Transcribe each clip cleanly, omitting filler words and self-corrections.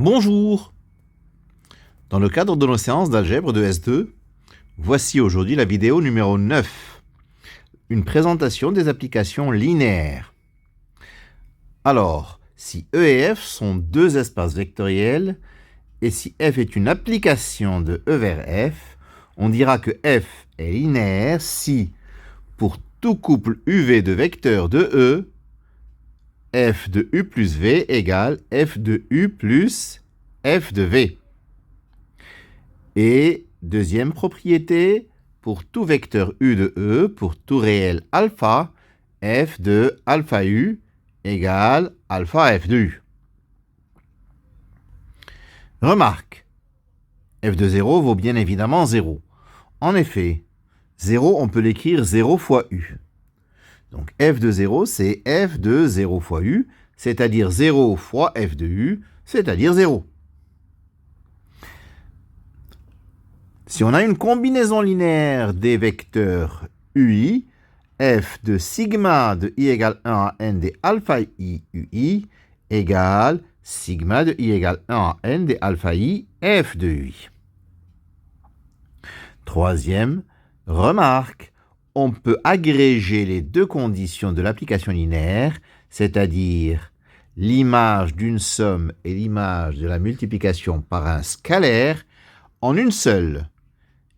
Bonjour! Dans le cadre de nos séances d'algèbre de S2, voici aujourd'hui la vidéo numéro 9, une présentation des applications linéaires. Alors, si E et F sont deux espaces vectoriels, et si F est une application de E vers F, on dira que F est linéaire si, pour tout couple UV de vecteurs de E, f de u plus v égale f de u plus f de v. Et deuxième propriété, pour tout vecteur u de E, pour tout réel alpha, f de alpha u égale alpha f de u. Remarque, f de 0 vaut bien évidemment 0. En effet, 0, on peut l'écrire 0 fois u. Donc f de 0, c'est f de 0 fois u, c'est-à-dire 0 fois f de u, c'est-à-dire 0. Si on a une combinaison linéaire des vecteurs ui, f de sigma de i égale 1 à n des alpha i ui égale sigma de i égale 1 à n des alpha i f de ui. Troisième remarque, on peut agréger les deux conditions de l'application linéaire, c'est-à-dire l'image d'une somme et l'image de la multiplication par un scalaire, en une seule,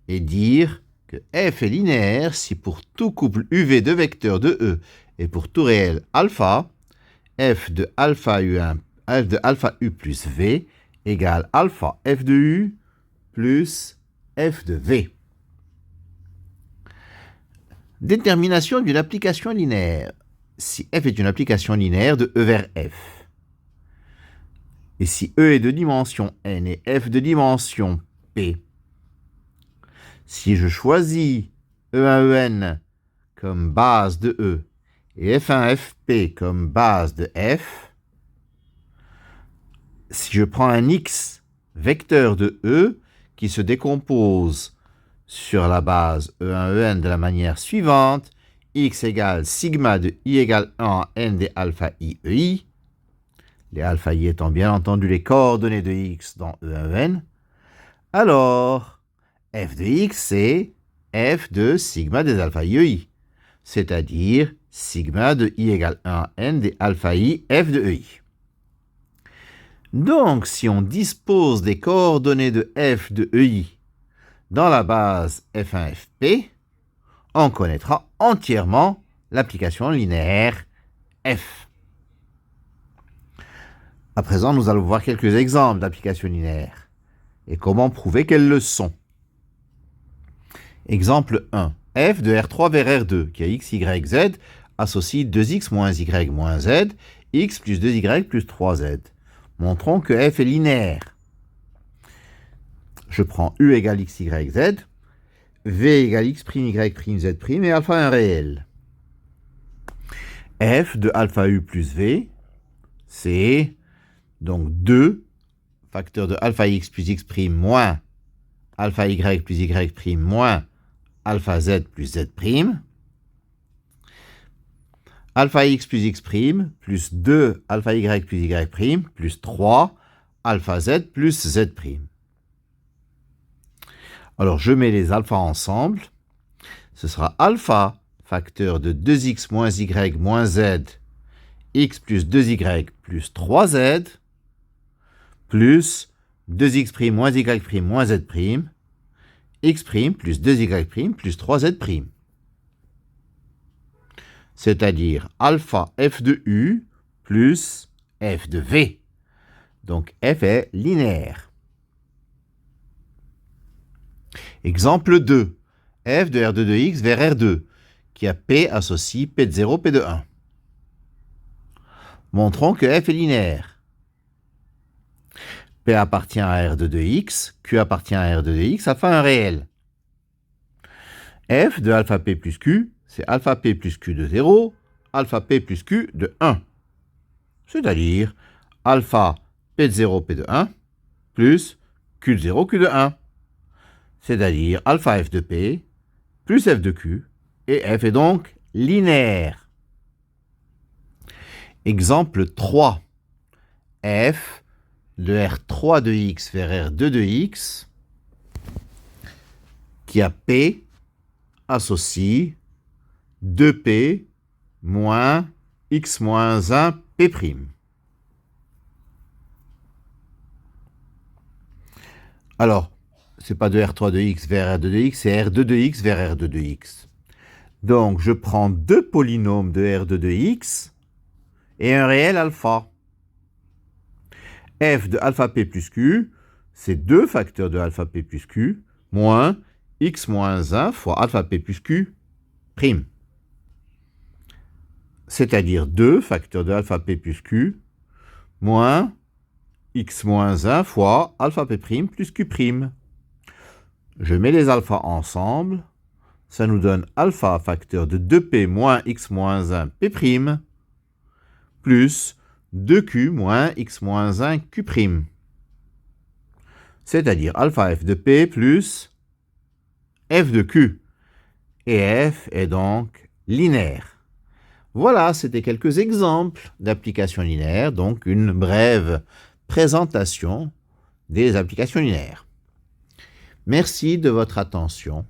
et dire que f est linéaire si pour tout couple UV de vecteurs de E et pour tout réel alpha, f de alpha u plus v égale alpha f de u plus f de v. Détermination d'une application linéaire. Si f est une application linéaire de E vers f, et si E est de dimension n et f de dimension p, si je choisis E1En comme base de E et F1FP comme base de f, si je prends un x vecteur de E qui se décompose sur la base E1En de la manière suivante, x égale sigma de i égale 1 à n des alpha i ei, les alpha i étant bien entendu les coordonnées de x dans E1En, alors f de x c'est f de sigma des alpha i ei, c'est-à-dire sigma de i égale 1 à n des alpha i f de ei. Donc si on dispose des coordonnées de f de ei dans la base F1FP, on connaîtra entièrement l'application linéaire F. À présent, nous allons voir quelques exemples d'applications linéaires et comment prouver qu'elles le sont. Exemple 1. F de R3 vers R2, qui a x, y, z, associe 2x moins y moins z, x plus 2y plus 3z. Montrons que f est linéaire. Je prends u égale x, y, z, v égale x', y', z' et alpha un réel. F de alpha u plus v, c'est donc 2 facteur de alpha x plus x' moins alpha y plus y' moins alpha z plus z', alpha x plus x' plus 2 alpha y plus y' plus 3 alpha z plus z'. Alors, je mets les alphas ensemble. Ce sera alpha, facteur de 2x moins y moins z, x plus 2y plus 3z, plus 2x' moins y' moins z', x' plus 2y' plus 3z'. C'est-à-dire alpha f de u plus f de v. Donc, f est linéaire. Exemple 2. F de R2 de x vers R2, qui a P associe P de 0, P de 1. Montrons que F est linéaire. P appartient à R2 de x, Q appartient à R2 de x, alpha un réel. F de alpha P plus Q, c'est alpha P plus Q de 0, alpha P plus Q de 1. C'est-à-dire alpha P de 0, P de 1, plus Q de 0, Q de 1. C'est-à-dire alpha f de P plus f de Q, et f est donc linéaire. Exemple 3. F de R3 de x vers R2 de x qui a P associe 2P moins x moins 1 P'. Alors, c'est pas de R3 de x vers R2 de x, c'est R2 de x vers R2 de x. Donc, je prends deux polynômes de R2 de x et un réel alpha. F de alpha p plus q, c'est 2 facteurs de alpha p plus q, moins x moins 1 fois alpha p plus q prime. C'est-à-dire 2 facteurs de alpha p plus q, moins x moins 1 fois alpha p' plus q'. Je mets les alphas ensemble, ça nous donne alpha facteur de 2p moins x moins 1 p' plus 2q moins x moins 1 q'. C'est-à-dire alpha f de p plus f de q. Et f est donc linéaire. Voilà, c'était quelques exemples d'applications linéaires, donc une brève présentation des applications linéaires. Merci de votre attention.